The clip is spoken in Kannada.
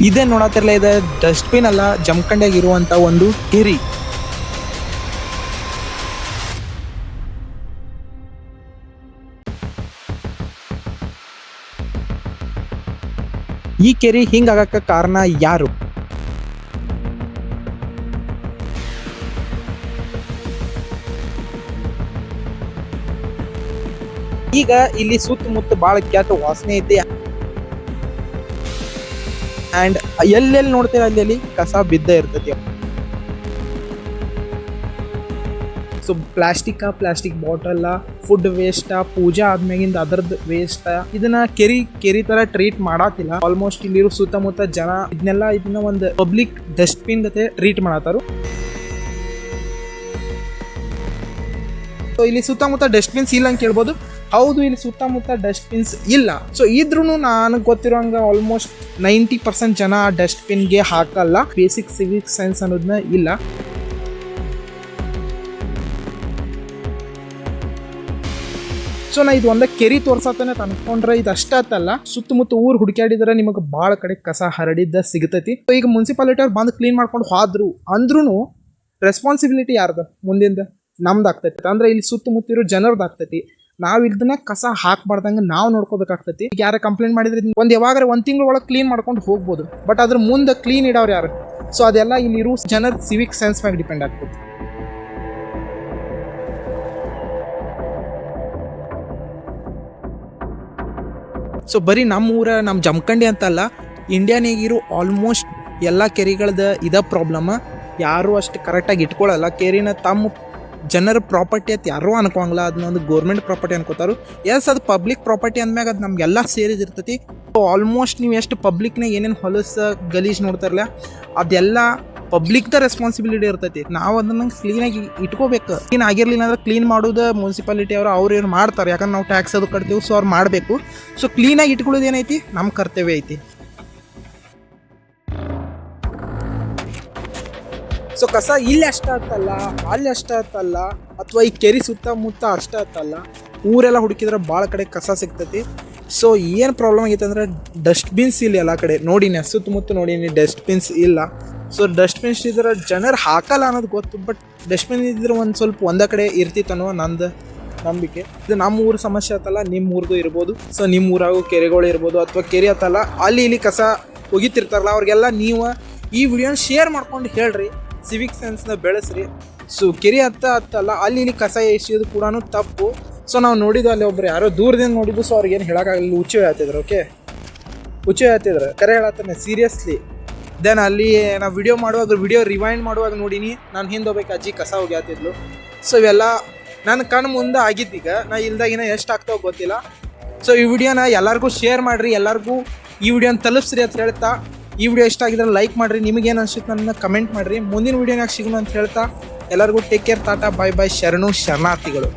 ಇದೇ ನೋಡತ್ತಿರಲ್ಲ, ಇದು ಡಸ್ಟ್ಬಿನ್ ಅಲ್ಲ, ಜಮಖಂಡಿಯಾಗ ಇರುವಂತ ಒಂದು ಕೆರಿ. ಈ ಕೆರಿ ಹಿಂಗಾಗಕ್ಕ ಕಾರಣ ಯಾರು? ಈಗ ಇಲ್ಲಿ ಸುತ್ತಮುತ್ತ ಬಾಳ ಕೆಟ್ಟ ವಾಸನೆ ಐತಿ. ಅಂಡ್ ಎಲ್ಲೆಲ್ಲಿ ನೋಡ್ತೀರಾ ಅಲ್ಲಿ ಕಸ ಬಿದ್ದ ಇರ್ತೈತಿ. So plastic bottle, food waste, ಪೂಜಾ ಆದ್ಮ್ಯಾಗಿಂದ ಅದರದ್ದು ವೇಸ್ಟ್, ಇದನ್ನ ಕೆರಿ ತರ ಟ್ರೀಟ್ ಮಾಡತ್ತಿಲ್ಲ. ಆಲ್ಮೋಸ್ಟ್ ಇಲ್ಲಿರೋ ಸುತ್ತಮುತ್ತ ಜನ ಇದನ್ನ ಒಂದು ಪಬ್ಲಿಕ್ ಡಸ್ಟ್ಬಿನ್ ಜೊತೆ ಟ್ರೀಟ್ ಮಾಡತ್ತಾರು. ಸೊ ಇಲ್ಲಿ ಸುತ್ತಮುತ್ತ ಡಸ್ಟ್ಬಿನ್ಸ್ ಇಲ್ಲ ಅಂತ ಕೇಳ್ಬೋದು. ಹೌದು, ಇಲ್ಲಿ ಸುತ್ತಮುತ್ತ ಡಸ್ಟ್ಬಿನ್ಸ್ ಇಲ್ಲ. ಸೊ ಇದ್ರೂ ನನಗೆ ಗೊತ್ತಿರೋಂಗ ಆಲ್ಮೋಸ್ಟ್ 90% ಜನ ಡಸ್ಟ್ಬಿನ್ಗೆ ಹಾಕಲ್ಲ. ಬೇಸಿಕ್ ಸಿವಿಕ್ ಸೆನ್ಸ್ ಅನ್ನೋದನ್ನ ಇಲ್ಲ. ಸೊ ನಾ ಇದು ಒಂದ ಕೆರಿ ತೋರ್ಸತ್ತಾನೆ ಅನ್ಕೊಂಡ್ರೆ ಇದು ಅಷ್ಟೇ ಆತಲ್ಲ, ಸುತ್ತಮುತ್ತ ಊರು ಹುಡುಕ್ಯಾಡಿದ್ರೆ ನಿಮಗೆ ಭಾಳ ಕಡೆ ಕಸ ಹರಡಿದ್ದ ಸಿಗತೈತಿ. ಈಗ ಮುನ್ಸಿಪಾಲಿಟಿ ಅವ್ರು ಬಂದು ಕ್ಲೀನ್ ಮಾಡ್ಕೊಂಡು ಹೋದ್ರು ಅಂದ್ರೂ ರೆಸ್ಪಾನ್ಸಿಬಿಲಿಟಿ ಯಾರ್ದು ಮುಂದಿಂದ? ನಮ್ದು ಆಗ್ತೈತಿ. ಅಂದ್ರೆ ಇಲ್ಲಿ ಸುತ್ತಮುತ್ತಿರೋ ಜನರದ್ದು ಆಗ್ತೈತಿ. ನಾವು ಇದನ್ನ ಕಸ ಹಾಕ್ಬಾರ್ದಂಗೆ ನಾವು ನೋಡ್ಕೋಬೇಕಾಗ್ತೈತಿ. ಈಗ ಯಾರ ಕಂಪ್ಲೇಂಟ್ ಮಾಡಿದ್ರೆ ಯಾವಾಗಾರ ಒಂದು ತಿಂಗಳ ಒಳಗೆ ಕ್ಲೀನ್ ಮಾಡ್ಕೊಂಡು ಹೋಗ್ಬೋದು, ಬಟ್ ಅದ್ರ ಮುಂದೆ ಕ್ಲೀನ್ ಇಡೋರು ಯಾರು? ಸೊ ಅದೆಲ್ಲ ಇಲ್ಲಿರೋ ಜನರ ಸಿವಿಕ್ ಸೆನ್ಸ್ ಮ್ಯಾಗ ಡಿಪೆಂಡ್ ಆಗ್ತೈತಿ. ಸೊ ಬರೀ ನಮ್ಮ ಜಮಖಂಡಿ ಅಂತಲ್ಲ, ಇಂಡಿಯಾನಾಗಿರೋ ಆಲ್ಮೋಸ್ಟ್ ಎಲ್ಲ ಕೆರಿಗಳದ್ದು ಇದ ಪ್ರಾಬ್ಲಮ್. ಯಾರು ಅಷ್ಟು ಕರೆಕ್ಟಾಗಿ ಇಟ್ಕೊಳ್ಳಲ್ಲ. ಕೆರಿನ ತಮ್ಮ ಜನರ ಪ್ರಾಪರ್ಟಿ ಅಂತ ಯಾರೂ ಅನ್ಕೋಂಗಿಲ್ಲ. ಅದನ್ನ ಒಂದು ಗೌರ್ಮೆಂಟ್ ಪ್ರಾಪರ್ಟಿ ಅನ್ಕೋತಾರು. ಎಸ್, ಅದು ಪಬ್ಲಿಕ್ ಪ್ರಾಪರ್ಟಿ ಅಂದ್ಮ್ಯಾಗ ಅದು ನಮಗೆಲ್ಲ ಸೇರಿದಿರ್ತೈತಿ. ಸೊ ಆಲ್ಮೋಸ್ಟ್ ನೀವು ಎಷ್ಟು ಪಬ್ಲಿಕ್ನಾಗ ಏನೇನು ಹೊಲಸು ಗಲೀಜು ನೋಡ್ತಾರಲ್ಲ, ಅದೆಲ್ಲ ಪಬ್ಲಿಕ್ದ ರೆಸ್ಪಾನ್ಸಿಬಿಲಿಟಿ ಇರ್ತೈತಿ. ನಾವು ಅದನ್ನು ಕ್ಲೀನಾಗಿ ಇಟ್ಕೋಬೇಕು. ಕ್ಲೀನ್ ಆಗಿರಲಿಲ್ಲ ಅಂದ್ರೆ ಕ್ಲೀನ್ ಮಾಡೋದು ಮುನ್ಸಿಪಾಲಿಟಿ ಅವ್ರು ಏನು ಮಾಡ್ತಾರೆ, ಯಾಕಂದ್ರೆ ನಾವು ಟ್ಯಾಕ್ಸ್ ಅದು ಕಟ್ತೀವಿ. ಸೊ ಅವ್ರು ಮಾಡಬೇಕು. ಸೊ ಕ್ಲೀನಾಗಿ ಇಟ್ಕೊಳ್ಳೋದು ಏನೈತಿ ನಮ್ಮ ಕರ್ತವ್ಯ ಐತಿ. ಸೊ ಕಸ ಇಲ್ಲಿ ಅಷ್ಟ ಆತಲ್ಲ, ಅಲ್ಲಿ ಅಷ್ಟ ಆತಲ್ಲ, ಅಥವಾ ಈ ಕೆರಿ ಸುತ್ತಮುತ್ತ ಅಷ್ಟ ಆತಲ್ಲ, ಊರೆಲ್ಲ ಹುಡುಕಿದ್ರೆ ಭಾಳ ಕಡೆ ಕಸ ಸಿಗ್ತೈತಿ. ಸೊ ಏನು ಪ್ರಾಬ್ಲಮ್ ಆಗೈತೆ ಅಂದ್ರೆ ಡಸ್ಟ್ಬಿನ್ಸ್ ಇಲ್ಲ ಎಲ್ಲ ಕಡೆ. ನೋಡಿನಿ, ಸುತ್ತಮುತ್ತ ನೋಡೀನಿ, ಡಸ್ಟ್ಬಿನ್ಸ್ ಇಲ್ಲ. ಸೊ ಡಸ್ಟ್ಬಿನ್ಸ್ ಇದ್ರೆ ಜನರು ಹಾಕಲ್ಲ ಅನ್ನೋದು ಗೊತ್ತು, ಬಟ್ ಡಸ್ಟ್ಬಿನ್ ಇದ್ರೆ ಒಂದು ಸ್ವಲ್ಪ ಒಂದೇ ಕಡೆ ಇರ್ತಿತ್ತನ್ನೋ ನಂದು ನಂಬಿಕೆ. ಇದು ನಮ್ಮ ಊರ ಸಮಸ್ಯೆ ಆತಲ್ಲ, ನಿಮ್ಮ ಊರ್ದು ಇರ್ಬೋದು. ಸೊ ನಿಮ್ಮ ಊರಾಗೂ ಕೆರೆಗಳು ಇರ್ಬೋದು, ಅಥವಾ ಕೆರೆ ಆತಲ್ಲ ಅಲ್ಲಿ ಇಲ್ಲಿ ಕಸ ಒಗಿತಿರ್ತಾರಲ್ಲ, ಅವ್ರಿಗೆಲ್ಲ ನೀವು ಈ ವಿಡಿಯೋನ ಶೇರ್ ಮಾಡ್ಕೊಂಡು ಹೇಳ್ರಿ, ಸಿವಿಕ್ ಸೆನ್ಸ್ನ ಬೆಳೆಸ್ರಿ. ಸೊ ಕೆರೆ ಹತ್ತಲ್ಲ ಅಲ್ಲಿ ಇಲ್ಲಿ ಕಸ ಎಸೆಯೋದು ಕೂಡ ತಪ್ಪು. ಸೊ ನಾವು ನೋಡಿದ್ದು ಅಲ್ಲಿ ಒಬ್ರು ಯಾರೋ ದೂರದಿಂದ ನೋಡಿದ್ದು. ಸೊ ಅವ್ರಿಗೇನು ಹೇಳೋಕ್ಕಾಗಲ್ಲ, ಹುಚ್ಚು ಹೇಳ್ತಿದ್ರು. ಹುಚ್ಚು ಹೇಳ್ತಿದ್ರು, ಕರೆ ಹೇಳತ್ತಾನೆ ಸೀರಿಯಸ್ಲಿ. ದೆನ್ ಅಲ್ಲಿ ನಾವು ವಿಡಿಯೋ ರಿವೈಂಡ್ ಮಾಡುವಾಗ ನೋಡೀನಿ, ನಾನು ಹಿಂದೆ ಹೋಗ್ಬೇಕು ಅಜ್ಜಿ ಕಸ ಹೋಗಿ ಹೇಳ್ತಿದ್ಲು. ಸೊ ಇವೆಲ್ಲ ನನ್ನ ಕಣ್ಣು ಮುಂದೆ ಆಗಿದ್ದೀಗ. ನಾ ಇಲ್ದಾಗಿನ ಎಷ್ಟು ಆಗ್ತಾವ ಗೊತ್ತಿಲ್ಲ. ಸೊ ಈ ವಿಡಿಯೋನ ಎಲ್ಲರಿಗೂ ಶೇರ್ ಮಾಡಿರಿ, ಎಲ್ಲರಿಗೂ ಈ ವಿಡಿಯೋನ ತಲುಪಿಸ್ರಿ ಅಂತ ಹೇಳ್ತಾ, ಈ ವಿಡಿಯೋ ಇಷ್ಟ ಆಗಿದ್ರೆ ಲೈಕ್ ಮಾಡಿರಿ. ನಿಮಗೇನು ಅನ್ಸುತ್ತೆ ನನ್ನ ಕಮೆಂಟ್ ಮಾಡಿರಿ. ಮುಂದಿನ ವಿಡಿಯೋನಾಗ ಸಿಗೋಣ ಅಂತ ಹೇಳ್ತಾ ಎಲ್ಲರಿಗೂ ಟೇಕ್ ಕೇರ್, ಟಾಟಾ, ಬಾಯ್ ಬಾಯ್, ಶರಣು ಶರಣಾರ್ಥಿಗಳು.